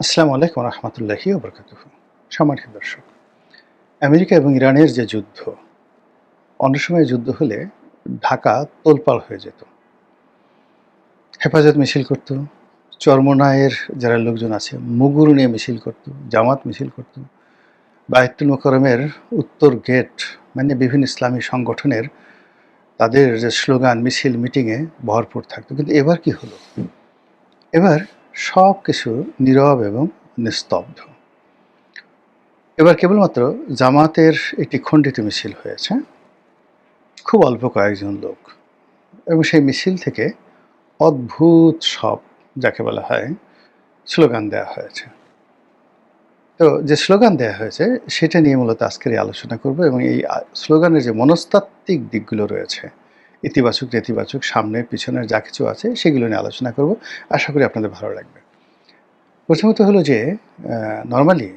আসসালামু আলাইকুম রহমতুল্লাহি ওবরকাতুহ। সম্মানিত দর্শক, আমেরিকা এবং ইরানের যে যুদ্ধ, অন্য সময় যুদ্ধ হলে ঢাকা তোলপাড় হয়ে যেত। হেফাজত মিছিল করত, চরমোনাইয়ের যারা লোকজন আছে মুগুর নিয়ে মিছিল করত, জামাত মিছিল করত, বায়তুল মোকাররমের উত্তর গেট মানে বিভিন্ন ইসলামী সংগঠনের তাদের যে স্লোগান মিছিল মিটিংয়ে ভরপুর থাকতো। কিন্তু এবার কি হলো? এবার সব কিছু নীরব এবং নিস্তব্ধ। এবার কেবলমাত্র জামাতের একটি খণ্ডিত মিছিল হয়েছে, খুব অল্প কয়েকজন লোক, এবং সেই মিছিল থেকে অদ্ভুত সব, যাকে বলা হয়, স্লোগান দেওয়া হয়েছে। তো যে স্লোগান দেওয়া হয়েছে সেটা নিয়ে মূলত আজকের এই আলোচনা করব, এবং এই স্লোগানের যে মনস্তাত্ত্বিক দিকগুলো রয়েছে, ইতিবাচক নেতিবাচক, সামনে পিছনের যা কিছু আছে সেগুলো নিয়ে আলোচনা করব। আশা করি আপনাদের ভালো লাগবে। প্রথমত হলো যে নর্মালি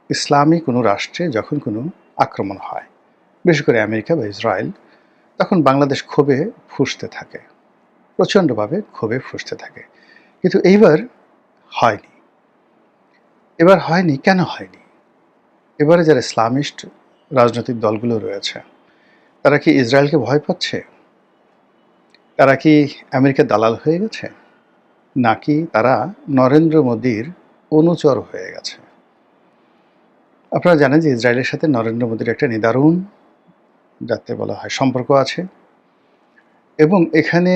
ইসলামী কোনো রাষ্ট্রে যখন কোনো আক্রমণ হয়, বিশেষ করে আমেরিকা বা ইসরায়েল, তখন বাংলাদেশ ক্ষোভে ফুঁসতে থাকে, প্রচণ্ডভাবে ক্ষোভে ফুঁসতে থাকে। কিন্তু এইবার হয়নি। এবার হয়নি, কেন হয়নি? এবারে যারা ইসলামিস্ট রাজনৈতিক দলগুলো রয়েছে, তারা কি ইসরায়েলকে ভয় পাচ্ছে? তারা কি আমেরিকার দালাল হয়ে গেছে? নাকি তারা নরেন্দ্র মোদীর অনুচর হয়ে গেছে? আপনারা জানেন যে ইসরায়েলের সাথে নরেন্দ্র মোদীর একটা নিদারুণ, যাতে বলা হয়, সম্পর্ক আছে, এবং এখানে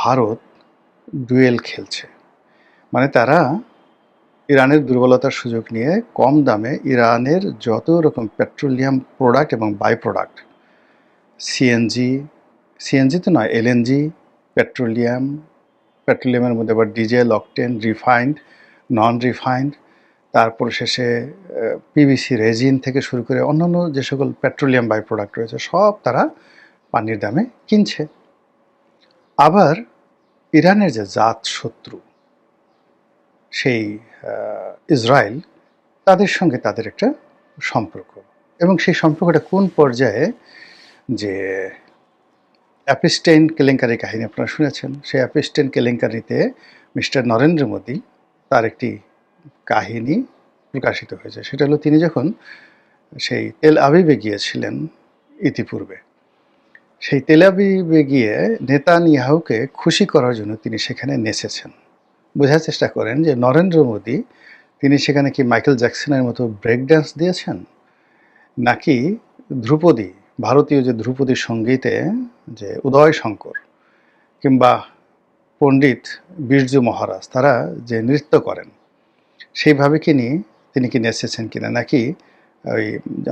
ভারত ডুয়েল খেলছে। মানে তারা ইরানের দুর্বলতার সুযোগ নিয়ে কম দামে ইরানের যত রকম পেট্রোলিয়াম প্রোডাক্ট এবং বাই প্রোডাক্ট, সিএনজি, সিএনজি তো নয়, এলএনজি, পেট্রোলিয়াম, পেট্রোলিয়ামের মধ্যে আবার ডিজেল, অকটেন, রিফাইন্ড, নন রিফাইন্ড, তারপর শেষে পিভিসি রেজিন থেকে শুরু করে অন্যান্য যে সকল পেট্রোলিয়াম বাই প্রোডাক্ট রয়েছে সব তারা পানির দামে কিনছে। আবার ইরানের যে জাত শত্রু, সেই ইসরায়েল, তাদের সঙ্গে তাদের একটা সম্পর্ক, এবং সেই সম্পর্কটা কোন পর্যায়ে, যে অ্যাপিস্টেইন কেলেঙ্কারি কাহিনী আপনারা শুনেছেন, সেই অ্যাপিস্টেইন কেলেঙ্কারিতে মিস্টার নরেন্দ্র মোদী, তার একটি কাহিনী প্রকাশিত হয়েছে। সেটা হলো তিনি যখন সেই তেল আবিবে গিয়েছিলেন ইতিপূর্বে, সেই তেল আবিবে গিয়ে নেতানিয়াহুকে খুশি করার জন্য তিনি সেখানে নেচেছেন। বোঝার চেষ্টা করেন যে নরেন্দ্র মোদী, তিনি সেখানে কি মাইকেল জ্যাকসনের মতো ব্রেক ড্যান্স দিয়েছেন, নাকি ধ্রুপদী, ভারতীয় যে ধ্রুপদী সঙ্গীতে যে উদয় শঙ্কর কিংবা পণ্ডিত বিরজু মহারাজ, তারা যে নৃত্য করেন সেইভাবে তিনি কি নেচেছেন কিনা, নাকি ওই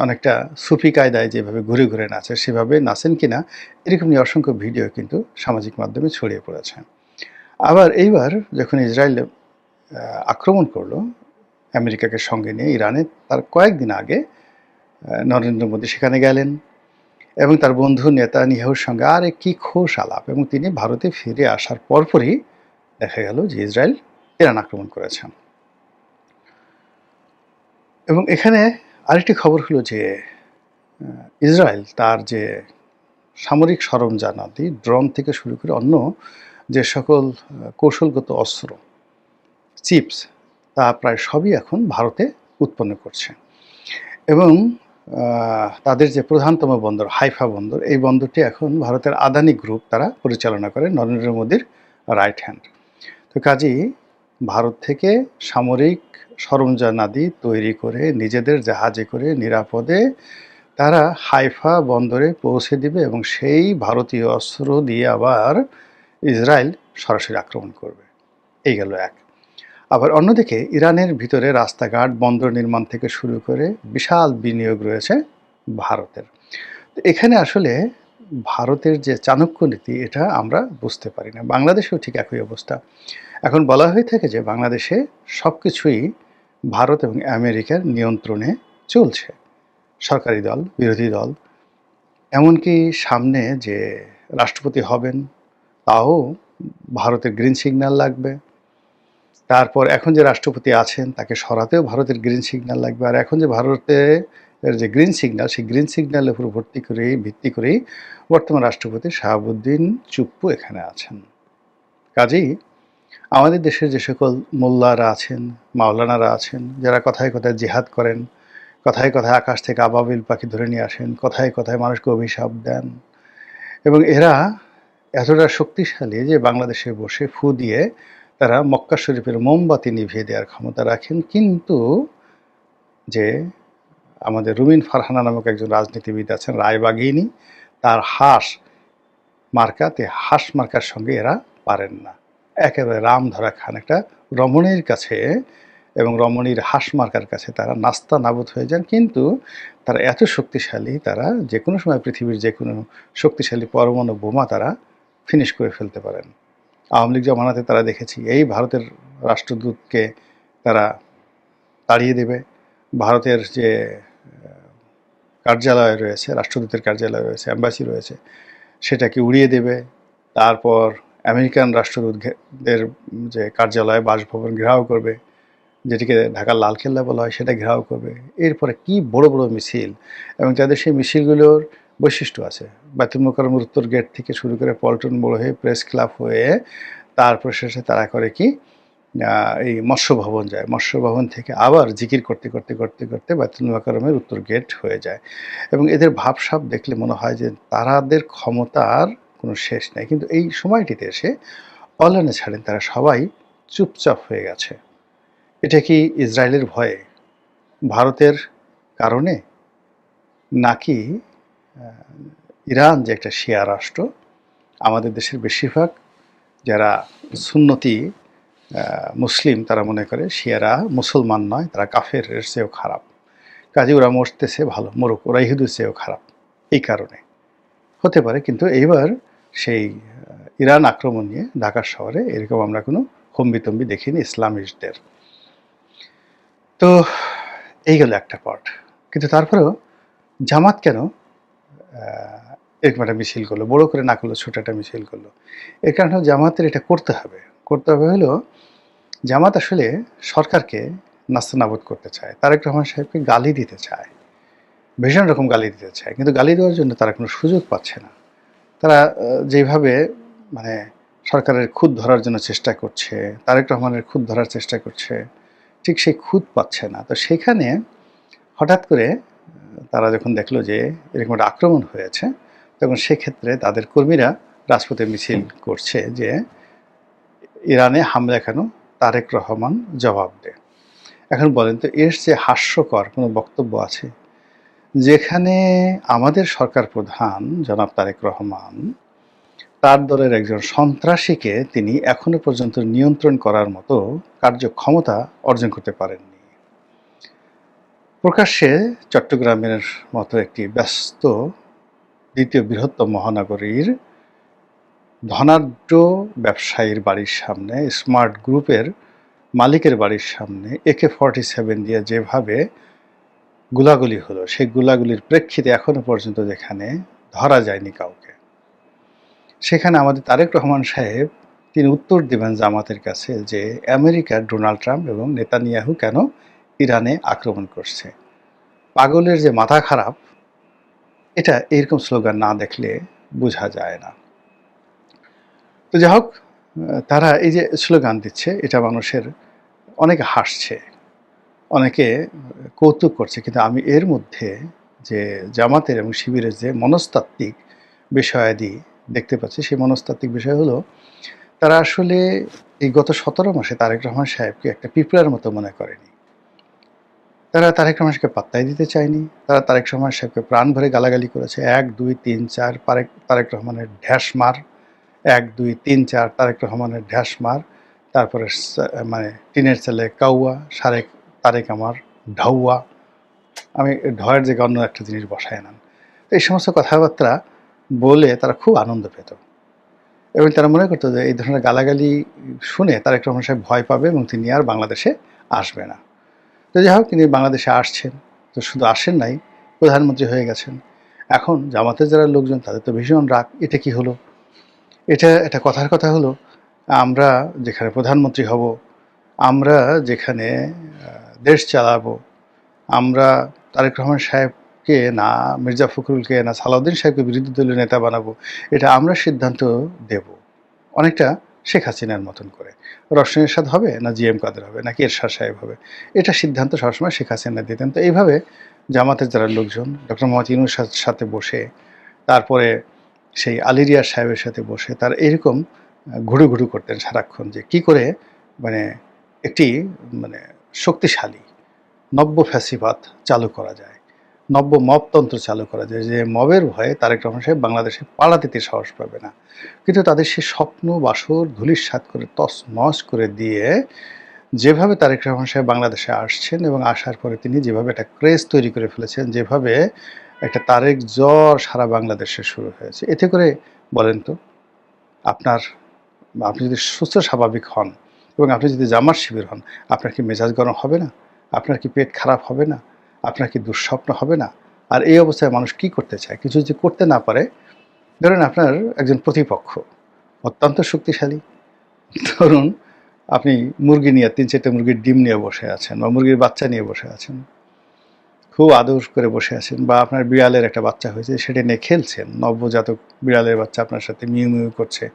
অনেকটা সুফি কায়দায় যেভাবে ঘুরে ঘুরে নাচে সেভাবে নাচেন কিনা, এরকম নিয়ে অসংখ্য ভিডিও কিন্তু সামাজিক মাধ্যমে ছড়িয়ে পড়েছে। আবার এইবার যখন ইসরায়েল আক্রমণ করলো আমেরিকাকে সঙ্গে নিয়ে ইরানে, তার কয়েকদিন আগে নরেন্দ্র মোদী সেখানে গেলেন, এবং তার বন্ধু নেতানিয়াহুর সঙ্গে আরে কি খোশ আলাপ, এবং তিনি ভারতে ফিরে আসার পরপরই দেখা গেল যে ইসরায়েল ইরান আক্রমণ করেছে। এবং এখানে আরেকটি খবর হলো যে ইসরায়েল তার যে সামরিক সরঞ্জামাদি, ড্রোন থেকে শুরু করে অন্য যে সকল কৌশলগত অস্ত্র, চিপস, তা প্রায় সবই এখন ভারতে উৎপন্ন করছে। এবং তাদের যে প্রধানতম বন্দর হাইফা বন্দর, এই বন্দরটি এখন ভারতের আদানি গ্রুপ তারা পরিচালনা করে, নরেন্দ্র মোদীর রাইট হ্যান্ড। তো কাজেই ভারত থেকে সামরিক সরঞ্জামাদি তৈরি করে নিজেদের জাহাজে করে নিরাপদে তারা হাইফা বন্দরে পৌঁছে দিবে, এবং সেই ভারতীয় অস্ত্র দিয়ে আবার ইসরায়েল সরাসরি আক্রমণ করবে। এই গেল এক। আবার অন্যদিকে ইরানের ভিতরে রাস্তাঘাট, বন্দর নির্মাণ থেকে শুরু করে বিশাল বিনিয়োগ রয়েছে ভারতের। তো এখানে আসলে ভারতের যে চাণক্য নীতি, এটা আমরা বুঝতে পারি না। বাংলাদেশেও ঠিক একই অবস্থা। এখন বলা হয়ে থাকে যে বাংলাদেশে সব কিছুই ভারত এবং আমেরিকার নিয়ন্ত্রণে চলছে, সরকারি দল, বিরোধী দল, এমনকি সামনে যে রাষ্ট্রপতি হবেন তাও ভারতের গ্রিন সিগন্যাল লাগবে। তারপর এখন যে রাষ্ট্রপতি আছেন তাকে সরাতেও ভারতের গ্রিন সিগন্যাল লাগবে। আর এখন যে ভারতের যে গ্রিন সিগন্যাল, সেই গ্রিন সিগন্যালের উপর ভিত্তি করেই বর্তমান রাষ্ট্রপতি শাহাবুদ্দিন চুপ্পু এখানে আছেন। কাজেই আমাদের দেশের যে সকল মোল্লারা আছেন, মাওলানারা আছেন, যারা কথায় কথায় জিহাদ করেন, কথায় কথায় আকাশ থেকে আবাবিল পাখি ধরে নিয়ে আসেন, কথায় কথায় মানুষকে অভিশাপ দেন, এবং এরা এতটা শক্তিশালী যে বাংলাদেশে বসে ফু দিয়ে তারা মক্কা শরীফের মোমবাতি নিভিয়ে দেওয়ার ক্ষমতা রাখেন। কিন্তু যে আমাদের রুমিন ফারহানা নামক একজন রাজনীতিবিদ আছেন, রায়বাগিনী, তার হাঁস মার্কাতে হাঁস মার্কার সঙ্গে এরা পারেন না। একেবারে রাম ধরা খান। একটা রমণীর কাছে এবং রমণীর হাঁস মার্কার কাছে তারা নাস্তা নাবুদ হয়ে যান। কিন্তু তারা এত শক্তিশালী, তারা যে কোনো সময় পৃথিবীর যে কোনো শক্তিশালী পরমাণু বোমা তারা ফিনিশ করে ফেলতে পারেন। আওয়ামী লীগ জমানাতে তারা দেখেছি এই ভারতের রাষ্ট্রদূতকে তারা তাড়িয়ে দেবে, ভারতের যে কার্যালয় রয়েছে, রাষ্ট্রদূতের কার্যালয় রয়েছে, অ্যাম্বাসি রয়েছে, সেটাকে উড়িয়ে দেবে। তারপর আমেরিকান রাষ্ট্রদূতদের যে কার্যালয়, বাসভবন ঘেরাও করবে, যেটিকে ঢাকার লালকেল্লা বলা হয়, সেটা ঘেরাও করবে। এরপরে কি বড় বড় মিছিল, এবং তাদের সেই মিছিলগুলোর বৈশিষ্ট্য আছে। বায়তুল মোকাররমের উত্তর গেট থেকে শুরু করে পল্টন মোড় হয়ে প্রেস ক্লাব হয়ে তারপর শেষে তারা করে কি এই মৎস্য ভবন যায়, মৎস্য ভবন থেকে আবার জিকির করতে করতে করতে করতে বায়তুল মোকাররমের উত্তর গেট হয়ে যায়। এবং এদের ভাবসাব দেখলে মনে হয় যে তারাদের ক্ষমতার কোনো শেষ নেই। কিন্তু এই সময়টিতে এসে অলানে ছাড়েন তারা সবাই চুপচাপ হয়ে গেছে। এটা কি ইসরায়েলের ভয়ে, ভারতের কারণে, নাকি ইরান যে একটা শিয়া রাষ্ট্র, আমাদের দেশের বেশিরভাগ যারা সুন্নতি মুসলিম তারা মনে করে শিয়ারা মুসলমান নয়, তারা কাফের চেয়েও খারাপ, কাজে ওরা মরতেছে ভালো, মরুক, ওরা ইহুদের চেয়েও খারাপ। এই কারণে হতে পারে। কিন্তু এইবার সেই ইরান আক্রমণ নিয়ে ঢাকা শহরে এরকম আমরা কোনো হম্বিতম্বি দেখিনি ইসলামিস্টদের। তো এই গেল একটা পার্ট। কিন্তু তারপরেও জামাত কেন এরকম একটা মিছিল করলো, বড় করে না করলো, ছোট একটা মিছিল করলো? এর কারণ হলো জামাতের এটা করতে হবে। করতে হবে হলো জামাত আসলে সরকারকে নাস্তানাবুদ করতে চায়, তারেক রহমান সাহেবকে গালি দিতে চায়, ভীষণ রকম গালি দিতে চায়। কিন্তু গালি দেওয়ার জন্য তারা কোনো সুযোগ পাচ্ছে না। তারা যেভাবে মানে সরকারের খুঁত ধরার জন্য চেষ্টা করছে, তারেক রহমানের খুঁত ধরার চেষ্টা করছে, ঠিক সেই খুঁত পাচ্ছে না। তো সেখানে হঠাৎ করে তারা যখন দেখলো যে এরকম একটা আক্রমণ হয়েছে, তখন সেক্ষেত্রে তাদের কর্মীরা রাজপথে মিছিল করছে যে ইরানে হামলা কেন, তারেক রহমান জবাব দেয়। এখন বলেন তো এর যে হাস্যকর কোনো বক্তব্য আছে, যেখানে আমাদের সরকার প্রধান জনাব তারেক রহমান তার দলের একজন সন্ত্রাসীকে তিনি এখনো পর্যন্ত নিয়ন্ত্রণ করার মতো কার্যক্ষমতা অর্জন করতে পারেননি। প্রকাশ্যে চট্টগ্রামের মতো একটি ব্যস্ত দ্বিতীয় বৃহত্তম মহানগরীর ধনাঢ্য ব্যবসায়ীর বাড়ির সামনে, স্মার্ট গ্রুপের মালিকের বাড়ির সামনে AK-47 দিয়ে যেভাবে গুলাগুলি হলো, সেই গুলাগুলির প্রেক্ষিতে এখনো পর্যন্ত যেখানে ধরা যায়নি কাউকে, সেখানে আমাদের তারেক রহমান সাহেব তিনি উত্তর দেবেন জামাতের কাছে যে আমেরিকার ডোনাল্ড ট্রাম্প এবং নেতানিয়াহু কেন ইরানে আক্রমণ করছে। পাগলের যে মাথা খারাপ, এটা এরকম স্লোগান না দেখলে বোঝা যায় না। তো যাই হোক, তারা এই যে স্লোগান দিচ্ছে, এটা মানুষের অনেকে হাসছে, অনেকে কৌতুক করছে। কিন্তু আমি এর মধ্যে যে জামাতের এবং শিবিরের যে মনস্তাত্ত্বিক বিষয়াদি দেখতে পাচ্ছি, সেই মনস্তাত্ত্বিক বিষয় হলো তারা আসলে এই গত 17 মাসে তারেক রহমান সাহেবকে একটা পিঁপড়ার মতো মনে করেনি। তারা তারেক রহমান সাহেবকে পাত্তাই দিতে চায়নি। তারা তারেক রহমান সাহেবকে প্রাণ ভরে গালাগালি করেছে। 1, 2, 3, 4 তারেক রহমানের ঢ্যাস মার, 1, 2, 3, 4 তারেক রহমানের ঢ্যাস মার। তারপরে মানে টিনের ছেলে কাউয়া, তারেক আমার ঢাউয়া। আমি ঢয়ের জায়গায় অন্য একটা জিনিস বসায় নেন। তো এই সমস্ত কথাবার্তা বলে তারা খুব আনন্দ পেত, এবং তারা মনে করতো যে এই ধরনের গালাগালি শুনে তারেক রহমান সাহেব ভয় পাবে এবং তিনি আর বাংলাদেশে আসবে না। তো যাই হোক, তিনি বাংলাদেশে আসছেন। তো শুধু আসেন নাই, প্রধানমন্ত্রী হয়ে গেছেন। এখন জামাতের যারা লোকজন তাদের তো ভীষণ রাগ। এটা কি হলো? এটা কথার কথা হলো, আমরা যেখানে প্রধানমন্ত্রী হব, আমরা যেখানে দেশ চালাবো, আমরা তারেক রহমান সাহেবকে না মির্জা ফখরুলকে না সালাউদ্দিন সাহেবকে বিরোধী দলীয় নেতা বানাবো, এটা আমরা সিদ্ধান্ত দেব। অনেকটা শেখ হাসিনার মতন করে। রওশন এরশাদ হবে না জিএম কাদের হবে নাকি এরশাদ সাহেব হবে, এটা সিদ্ধান্ত সবসময় শেখ হাসিনা দিতেন। তো এইভাবে জামাতের যারা লোকজন ডক্টর মোহাম্মদ ইউনূসের সাথে বসে, তারপরে সেই আলী রিয়াজ সাহেবের সাথে বসে তারা এরকম ঘুরু করতেন সারাক্ষণ যে কী করে মানে একটি মানে শক্তিশালী নব্য ফ্যাসিবাদ চালু করা যায়, নব্য মবতন্ত্র চালু করা যায়, যে মবের ভয়ে তারেক রহমান সাহেব বাংলাদেশে পাড়া দিতে সাহস পাবে না। কিন্তু তাদের সে স্বপ্ন বাসর ধূলিসাৎ করে তছনছ করে দিয়ে যেভাবে তারেক রহমান সাহেব বাংলাদেশে আসছেন এবং আসার পরে তিনি যেভাবে একটা ক্রেজ তৈরি করে ফেলেছেন, যেভাবে একটা তারেক জ্বর সারা বাংলাদেশে শুরু হয়েছে, এতে করে বলেন তো আপনার আপনি যদি সুস্থ স্বাভাবিক হন এবং আপনি যদি জামাত শিবির হন, আপনার কি মেজাজ গরম হবে না? আপনার কি পেট খারাপ হবে না? আপনার কি দুঃস্বপ্ন হবে না? আর এই অবস্থায় মানুষ কি করতে চায়? কিছু যদি করতে না পারে, ধরেন আপনার একজন প্রতিপক্ষ অত্যন্ত শক্তিশালী, ধরুন আপনি মুরগি নিয়ে ৩-৪টে মুরগির ডিম নিয়ে বসে আছেন বা মুরগির বাচ্চা নিয়ে বসে আছেন, খুব আদর করে বসে আছেন, বা আপনার বিড়ালের একটা বাচ্চা হয়েছে সেটা নিয়ে খেলছেন, নবজাতক বিড়ালের বাচ্চা আপনার সাথে মিউ মিউ করছে,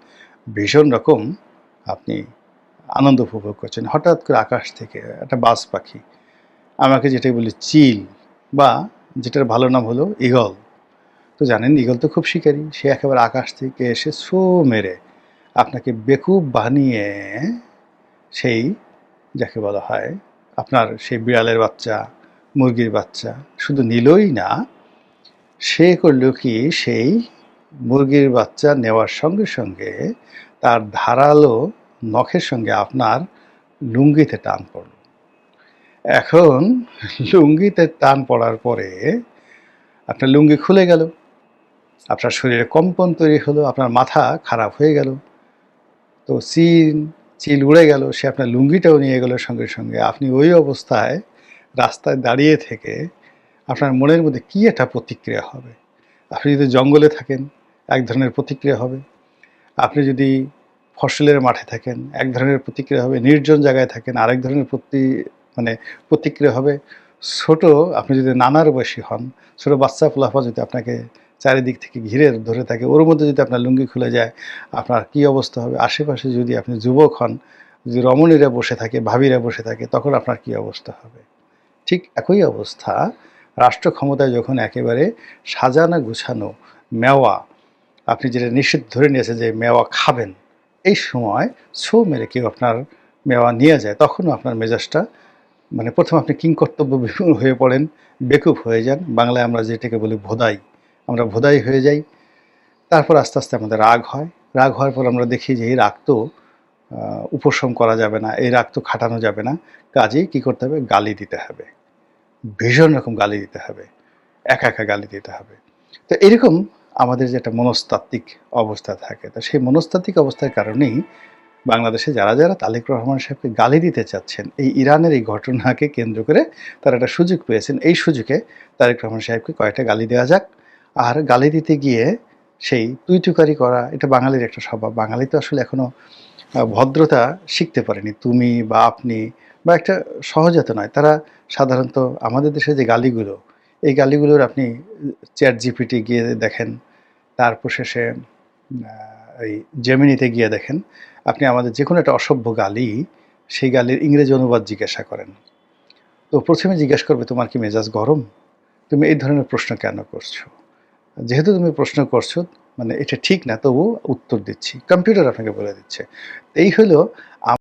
ভীষণ রকম আপনি আনন্দ উপভোগ করছেন। হঠাৎ করে আকাশ থেকে একটা বাজ পাখি, আমাকে যেটাই বলি চিল, বা যেটার ভালো নাম হলো ঈগল, তো জানেন ঈগল তো খুব শিকারী, সে একেবারে আকাশ থেকে এসে ছো মেরে আপনাকে বেকুব বানিয়ে সেই যাকে বলা হয় আপনার সেই বিড়ালের বাচ্চা, মুরগির বাচ্চা শুধু নিলই না, সে করল কি সেই মুরগির বাচ্চা নেওয়ার সঙ্গে সঙ্গে তার ধারালো নখের সঙ্গে আপনার লুঙ্গিতে টান পড়ল। এখন লুঙ্গিতে টান পড়ার পরে আপনার লুঙ্গি খুলে গেল, আপনার শরীরে কম্পন তৈরি হলো, আপনার মাথা খারাপ হয়ে গেল, তো চিল উড়ে গেল, সে আপনার লুঙ্গিটাও নিয়ে গেল সঙ্গে সঙ্গে। আপনি ওই অবস্থায় রাস্তায় দাঁড়িয়ে থেকে আপনার মনের মধ্যে কী একটা প্রতিক্রিয়া হবে। আপনি যদি জঙ্গলে থাকেন এক ধরনের প্রতিক্রিয়া হবে, আপনি যদি ফসলের মাঠে থাকেন এক ধরনের প্রতিক্রিয়া হবে, নির্জন জায়গায় থাকেন আরেক ধরনের প্রতিক্রিয়া হবে। ছোট আপনি যদি নানার বয়সী হন, ছোটো বাচ্চা পোলাপা যদি আপনাকে চারিদিক থেকে ঘিরে ধরে থাকে, ওর মধ্যে যদি আপনার লুঙ্গি খুলে যায় আপনার কী অবস্থা হবে। আশেপাশে যদি আপনি যুবক হন, যদি রমণীরা বসে থাকে, ভাবিরা বসে থাকে, তখন আপনার কী অবস্থা হবে। ঠিক একই অবস্থা রাষ্ট্র ক্ষমতায় যখন একেবারে সাজানো গুছানো মেওয়া, আপনি যেটা নিশ্চিত ধরে নিয়েছে যে মেওয়া খাবেন, এই সময় ছো মেরে কেউ আপনার মেওয়া নিয়ে যায়, তখনও আপনার মেজাজটা মানে প্রথম আপনি কিংকর্তব্য বিমূঢ় হয়ে পড়েন, বেকুব হয়ে যান। বাংলায় আমরা যেটাকে বলি ভোদাই, আমরা ভোদাই হয়ে যাই। তারপর আস্তে আস্তে আমাদের রাগ হয়, রাগ হওয়ার পর আমরা দেখি যে এই রাগ তো উপশম করা যাবে না, এই রাগ তো খাটানো যাবে না, কাজেই কী করতে হবে, গালি দিতে হবে, ভীষণ রকম গালি দিতে হবে, একা একা গালি দিতে হবে। তো এরকম আমাদের যে একটা মনস্তাত্ত্বিক অবস্থা থাকে, তো সেই মনস্তাত্ত্বিক অবস্থার কারণেই বাংলাদেশে যারা যারা তারেক রহমান সাহেবকে গালি দিতে চাচ্ছেন, এই ইরানের এই ঘটনাকে কেন্দ্র করে তারা একটা সুযোগ পেয়েছেন। এই সুযোগে তারেক রহমান সাহেবকে কয়েকটা গালি দেওয়া যাক। আর গালি দিতে গিয়ে সেই তুই-তুকারি করা, এটা বাঙালির একটা স্বভাব। বাঙালি তো আসলে এখনও ভদ্রতা শিখতে পারেনি। তুমি বা আপনি বা একটা সহজাত নয়। তারা সাধারণত আমাদের দেশে যে গালিগুলো, এই গালিগুলোর আপনি চ্যাট জিপিটি গিয়ে দেখেন, তারপর শেষে এই জেমিনিতে গিয়ে দেখেন, আপনি আমাদের যে কোনো একটা অসভ্য গালি, সেই গালির ইংরেজি অনুবাদ জিজ্ঞাসা করেন, তো প্রথমে জিজ্ঞাসা করবে তোমার কি মেজাজ গরম, তুমি এই ধরনের প্রশ্ন কেন করছো। যেহেতু তুমি প্রশ্ন করছো মানে এটা ঠিক না, তবু উত্তর দিচ্ছি, কম্পিউটার আপনাকে বলে দিচ্ছে। এই হলো